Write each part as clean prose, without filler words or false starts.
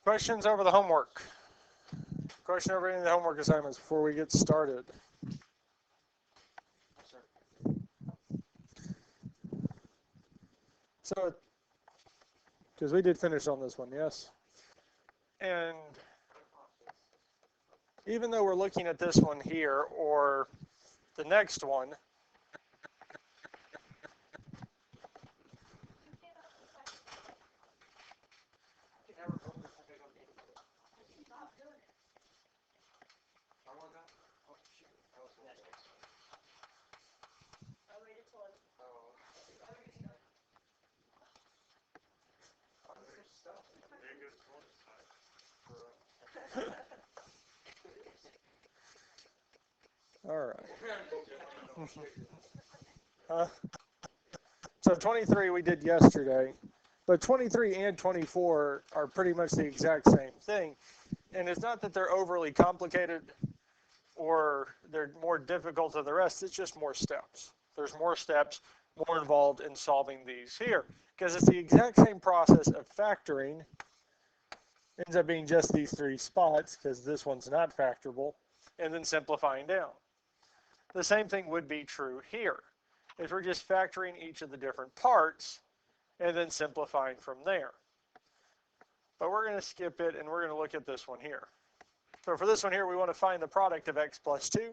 Questions over the homework? Question over any of the homework assignments before we get started? So, because we did finish on this one, yes? And even though we're looking at this one here or the next one, all right. So 23 we did yesterday, but 23 and 24 are pretty much the exact same thing. And it's not that they're overly complicated or they're more difficult than the rest, it's just more steps. There's more steps, more involved in solving these here, because it's the exact same process of factoring. Ends up being just these three spots, because this one's not factorable, and then simplifying down. The same thing would be true here, is we're just factoring each of the different parts and then simplifying from there. But we're going to skip it, and we're going to look at this one here. So for this one here, we want to find the product of x plus 2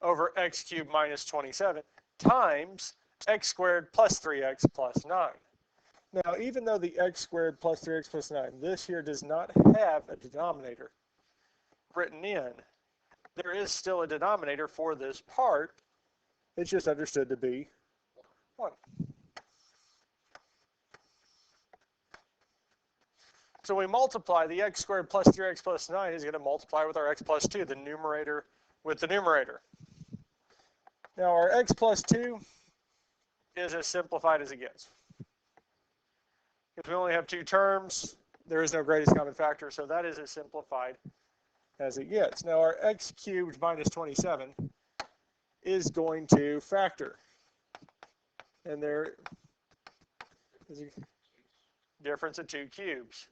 over x cubed minus 27 times x squared plus 3x plus 9. Now, even though the x squared plus 3x plus 9, this here does not have a denominator written in, there is still a denominator for this part. It's just understood to be 1. So we multiply the x squared plus 3x plus 9 is going to multiply with our x plus 2, the numerator with the numerator. Now our x plus 2 is as simplified as it gets. If we only have two terms, there is no greatest common factor, so that is as simplified as it gets. Now our x cubed minus 27 is going to factor. And there is a difference of 2 cubes.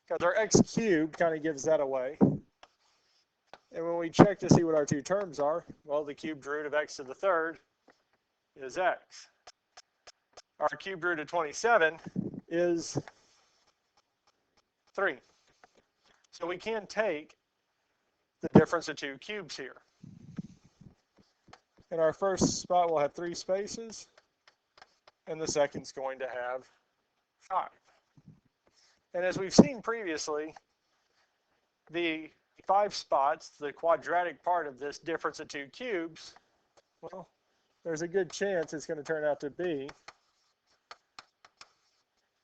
Because our x cubed kind of gives that away. And when we check to see what our two terms are, well, the cubed root of x to the third is x. Our cubed root of 27 is 3. So we can take the difference of 2 cubes here. In our first spot, we'll have 3 spaces, and the second's going to have 5. And as we've seen previously, the 5 spots, the quadratic part of this difference of 2 cubes, well, there's a good chance it's going to turn out to be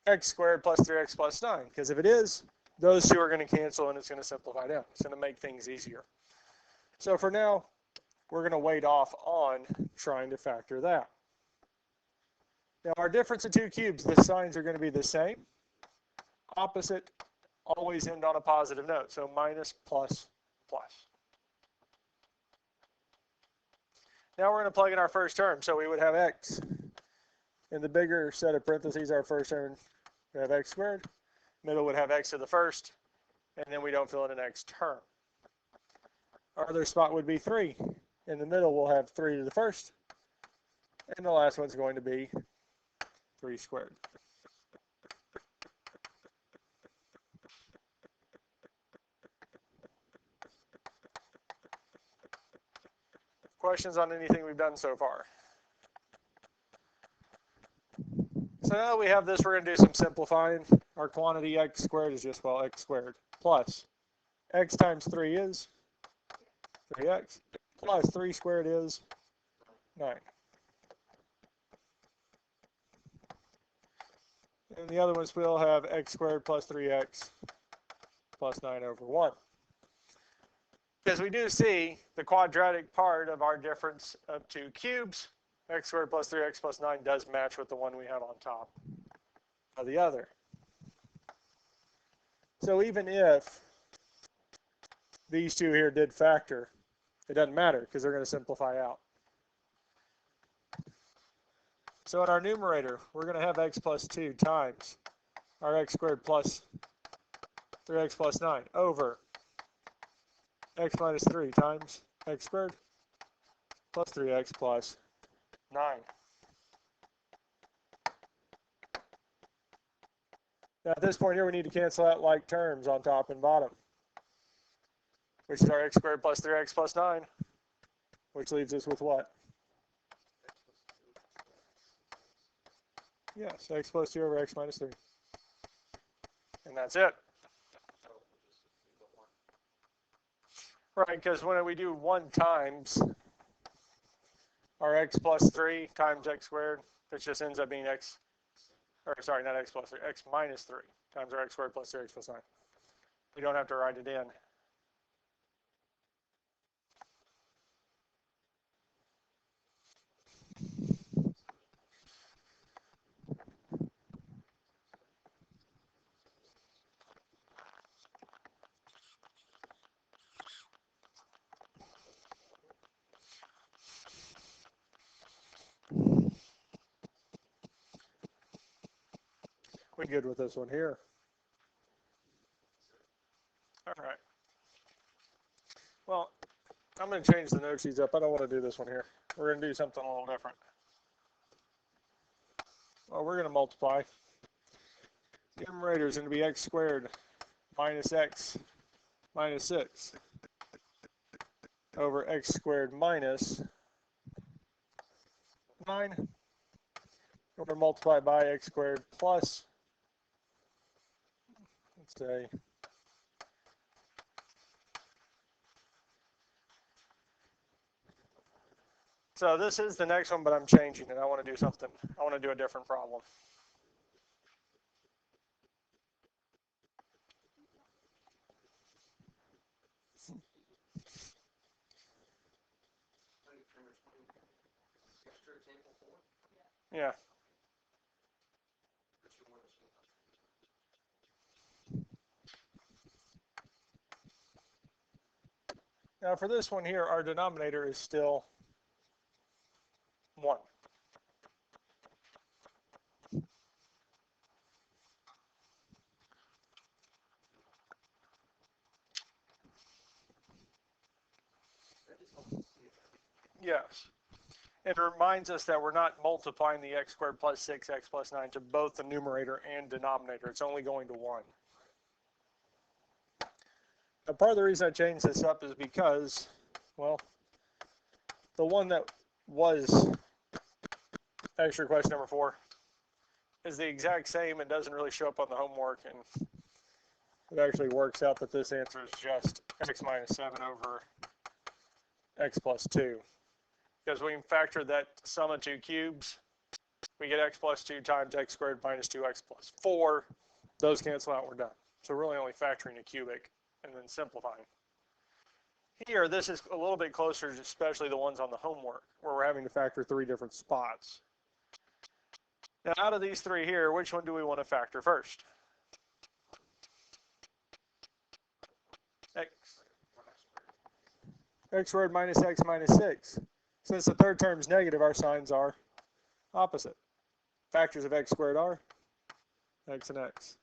x squared plus 3x plus 9. Because if it is, those two are going to cancel and it's going to simplify down. It's going to make things easier. So for now, we're going to wait off on trying to factor that. Now our difference of 2 cubes, the signs are going to be the same. Opposite always end on a positive note. So minus, plus, plus. Now we're going to plug in our first term. So we would have x. In the bigger set of parentheses, our first term, we have x squared. Middle would have x to the first. And then we don't fill in an x term. Our other spot would be 3. In the middle, we'll have 3 to the first. And the last one's going to be 3 squared. Questions on anything we've done so far? So now that we have this, we're going to do some simplifying. Our quantity x squared is just, well, x squared plus x times 3 is 3x plus 3 squared is 9. And the other ones will have x squared plus 3x plus 9 over 1. Because we do see the quadratic part of our difference of 2 cubes, x squared plus 3x plus 9 does match with the one we have on top of the other. So even if these two here did factor, it doesn't matter because they're going to simplify out. So in our numerator, we're going to have x plus 2 times our x squared plus 3x plus 9 over x minus 3 times x squared plus 3x plus 9. Now at this point here, we need to cancel out like terms on top and bottom, which is our x squared plus 3x plus 9, which leaves us with what? Yes, x plus 2 over x minus 3. And that's it. Right, because when we do 1 times our x plus 3 times x squared, it just ends up being x, or sorry, not x plus 3, x minus 3 times our x squared plus 3x plus 9. We don't have to write it in. We're good with this one here. All right. Well, I'm going to change the note sheets up. I don't want to do this one here. We're going to do something a little different. Well, we're going to multiply. The numerator is going to be x squared minus x minus 6 over x squared minus 9. We're going to multiply by x squared plus, let's say, so this is the next one, but I'm changing it. I want to do something. I want to do a different problem. Yeah. Now for this one here, our denominator is still 1. Yes. It reminds us that we're not multiplying the x squared plus 6x plus 9 to both the numerator and denominator. It's only going to 1. Now, part of the reason I changed this up is because, well, the one that was extra question number 4 is the exact same and doesn't really show up on the homework, and it actually works out that this answer is just x minus 7 over x plus 2. Because we can factor that sum of 2 cubes, we get x plus 2 times x squared minus 2x plus 4. Those cancel out, we're done. So we're really only factoring a cubic and then simplifying. Here, this is a little bit closer, especially the ones on the homework, where we're having to factor 3 different spots. Now, out of these 3 here, which one do we want to factor first? X squared minus x minus 6. Since the third term is negative, our signs are opposite. Factors of x squared are x and x.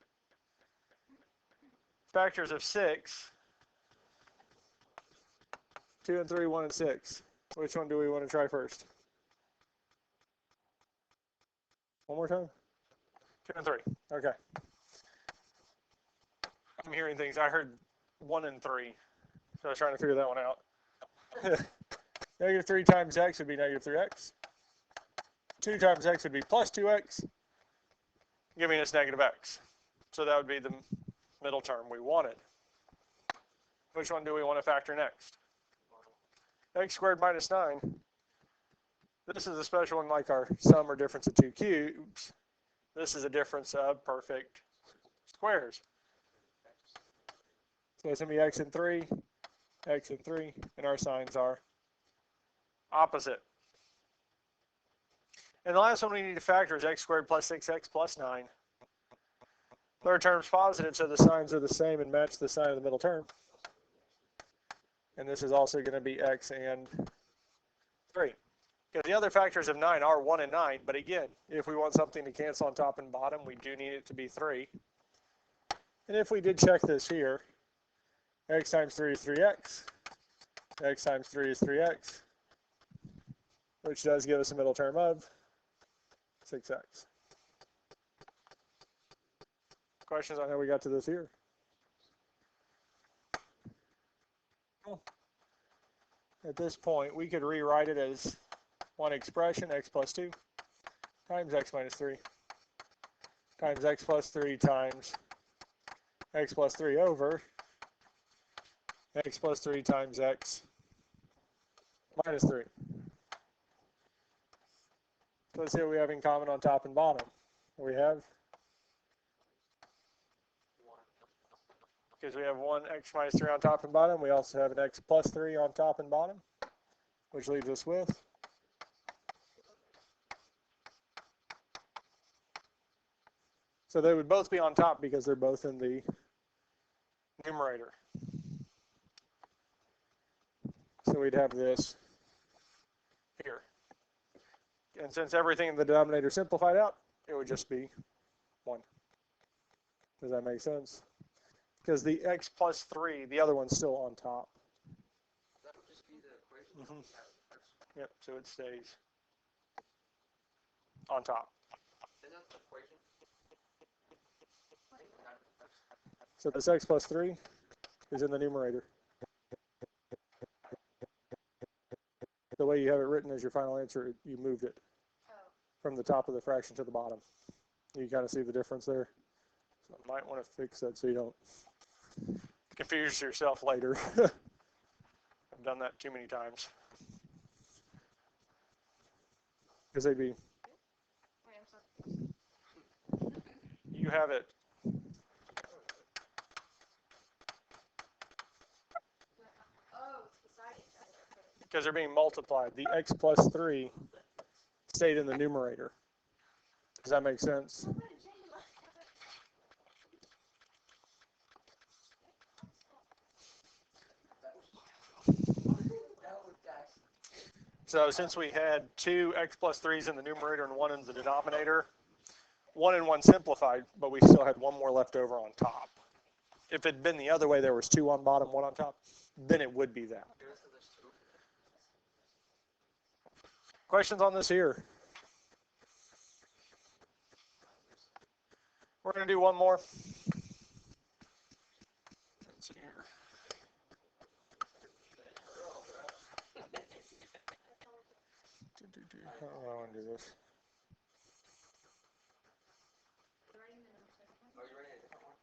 Factors of 6, 2 and 3, 1 and 6. Which one do we want to try first? One more time? 2 and 3. Okay. I'm hearing things. I heard 1 and 3. So I was trying to figure that one out. Negative 3 times x would be negative 3x. 2 times x would be plus 2x, giving us negative x. So that would be the middle term we wanted. Which one do we want to factor next? X squared minus 9. This is a special one like our sum or difference of 2 cubes. This is a difference of perfect squares. So it's going to be x and 3, and our signs are opposite. And the last one we need to factor is x squared plus 6x plus 9. Third term's positive, so the signs are the same and match the sign of the middle term. And this is also going to be x and 3. Because the other factors of 9 are 1 and 9, but again, if we want something to cancel on top and bottom, we do need it to be 3. And if we did check this here, x times 3 is 3x, x times 3 is 3x, which does give us a middle term of 6x. Questions on how we got to this here? Cool. At this point, we could rewrite it as one expression, x plus 2, times x minus 3, times x plus 3 times x plus 3 over x plus 3 times x minus 3. So let's see what we have in common on top and bottom. We have, because we have one x minus 3 on top and bottom, we also have an x plus 3 on top and bottom, which leaves us with so they would both be on top because they're both in the numerator. So we'd have this here. And since everything in the denominator simplified out, it would just be 1. Does that make sense? Because the x plus 3, the other one's still on top. That would just be the equation. Yep, so it stays on top. Isn't that the equation? So this x plus 3 is in the numerator. The way you have it written as your final answer, you moved it from the top of the fraction to the bottom. You kind of see the difference there. So I might want to fix that so you don't confuse yourself later. I've done that too many times. Because they'd be, you have it. Because they're being multiplied. The x plus 3 stayed in the numerator. Does that make sense? So since we had two x plus 3's in the numerator and 1 in the denominator, 1 and 1 simplified, but we still had one more left over on top. If it had been the other way, there was 2 on bottom, 1 on top, then it would be that. Questions on this here? We're going to do one more. Let's see here. How do I want to do this?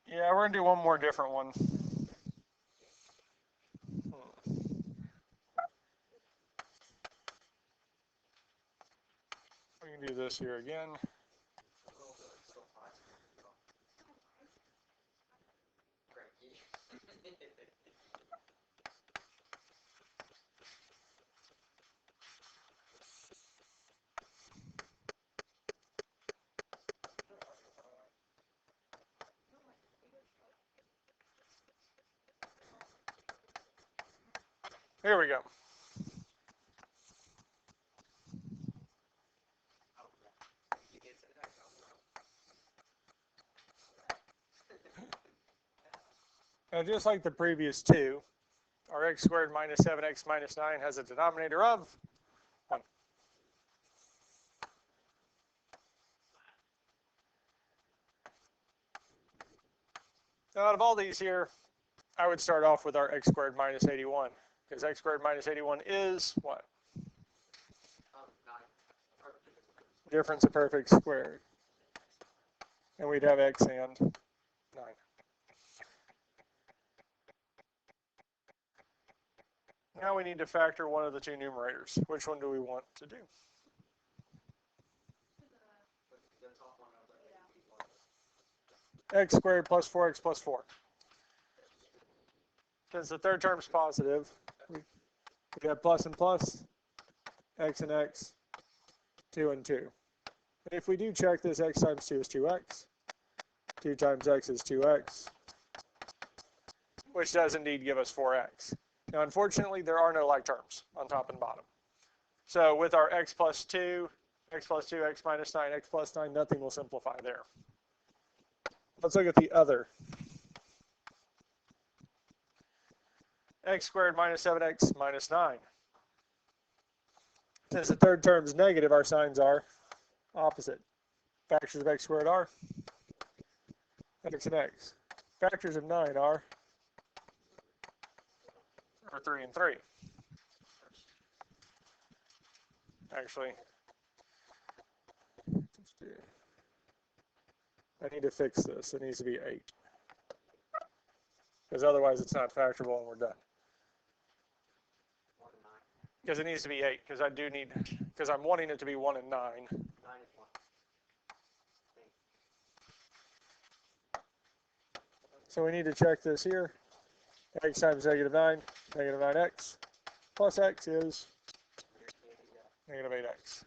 Yeah, we're going to do one more different one. We can do this here again. Here we go. Now, just like the previous two, our x squared minus 7x minus 9 has a denominator of 1. Now, out of all these here, I would start off with our x squared minus 81, because x squared minus 81 is what? Difference of perfect squared. And we'd have x and 9. Now we need to factor one of the two numerators. Which one do we want to do? X squared plus 4x plus 4. Since the third term is positive, we have plus and plus, x and x, 2 and 2. And if we do check this, x times 2 is 2x, 2 times x is 2x, which does indeed give us 4x. Now, unfortunately, there are no like terms on top and bottom. So with our x plus 2, x plus 2, x minus 9, x plus 9, nothing will simplify there. Let's look at the other. x squared minus 7x minus 9. Since the third term is negative, our signs are opposite. Factors of x squared are x and x. Factors of 9 are 3 and 3. Actually, I need to fix this. It needs to be 8. Because otherwise it's not factorable and we're done. Because it needs to be 8, because I do need, because I'm wanting it to be 1 and 9. 9 is 1. So we need to check this here. X times negative 9, negative 9x, plus x is negative 8x.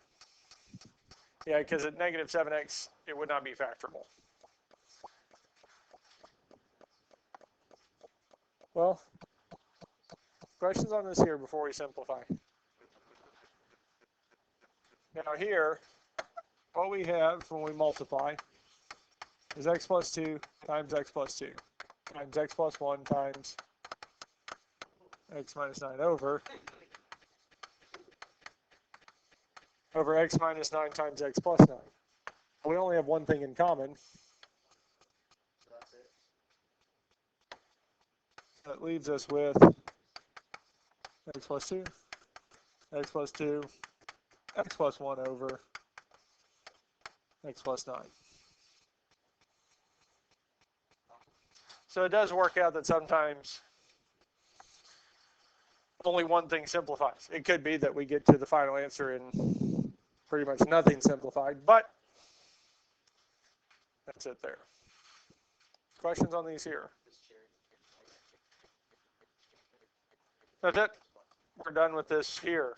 Yeah, because at negative 7x, it would not be factorable. Well, questions on this here before we simplify? Now here, what we have when we multiply is x plus 2 times x plus 2 times x plus 1 times x minus 9 over x minus 9 times x plus 9. We only have one thing in common. So that's it. That leaves us with x plus 2, x plus 2, x plus 1 over x plus 9. So it does work out that sometimes only one thing simplifies. It could be that we get to the final answer in pretty much nothing simplified, but that's it there. Questions on these here? That's it. We're done with this here.